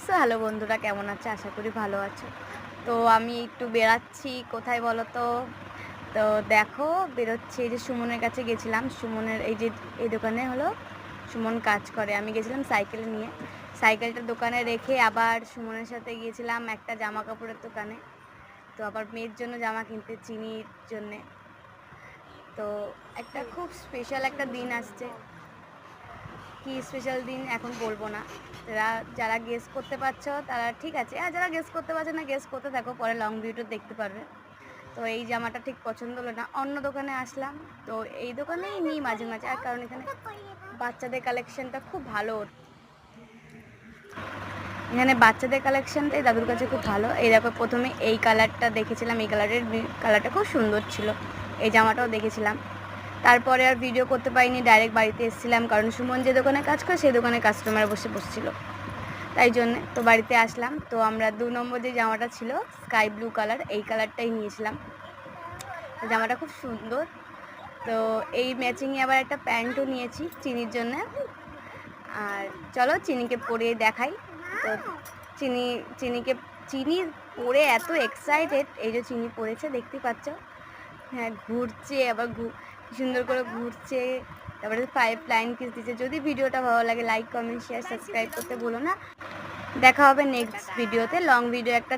So hello বন্ধুরা, কেমন আছে? আশা করি ভালো আছো। তো আমি একটু বেড়াচ্ছি, কোথায় বলো তো? তো দেখো, বেরোচ্ছি, এই যে সুমনের কাছে গেছিলাম। সুমনের এই দোকানে হলো সুমন কাজ করে। আমি গেছিলাম সাইকেল নিয়ে, সাইকেলটা দোকানে রেখে আবার সুমনের সাথে গিয়েছিলাম একটা জামা কাপড়ের দোকানে। তো আবার মেয়ের জন্য জামা কিনতে, চিনির জন্যে। তো একটা খুব স্পেশাল একটা দিন আসছে। কি স্পেশাল দিন এখন বলবো না। যারা গেস করতে পারছো তারা ঠিক আছে, আর যারা গেস করতে পারছো না গেস করতে থাকো, পরে লং ভিডিও দেখতে পারবে। তো এই জামাটা ঠিক পছন্দ হলো না, অন্য দোকানে আসলাম। তো এই দোকানেই নিই মাঝে মাঝে, আর কারণ এখানে বাচ্চাদের কালেকশনটা খুব ভালো। এখানে বাচ্চাদের কালেকশনটাই দাদুর কাছে খুব ভালো। এই দেখো, প্রথমে এই কালারটা দেখেছিলাম, এই কালারটা খুব সুন্দর ছিল। এই জামাটাও দেখেছিলাম, তারপরে আর ভিডিও করতে পারিনি, ডাইরেক্ট বাড়িতে এসেছিলাম, কারণ সুমন যে দোকানে কাজ করে সেই দোকানে কাস্টমার বসছিল, তাই জন্যে তো বাড়িতে আসলাম। তো আমরা 2 নম্বর যে জামাটা ছিল স্কাই ব্লু কালার, এই কালারটাই নিয়েছিলাম। জামাটা খুব সুন্দর। তো এই ম্যাচিংয়ে আবার একটা প্যান্টও নিয়েছি চিনির জন্য। আর চলো চিনিকে পরিয়ে দেখাই। তো চিনি পরে এত এক্সাইটেড, এই যে চিনি পরেছে দেখতেই পাচ্ছ। হ্যাঁ, ঘুরছে, আবার সুন্দর করে ঘুরছে, তারপরে 5 লাইন কিস দিচ্ছে। যদি ভিডিওটা ভালো লাগে লাইক, কমেন্ট, শেয়ার, সাবস্ক্রাইব করতে ভুলো না। দেখা হবে নেক্সট ভিডিওতে, লং ভিডিও একটা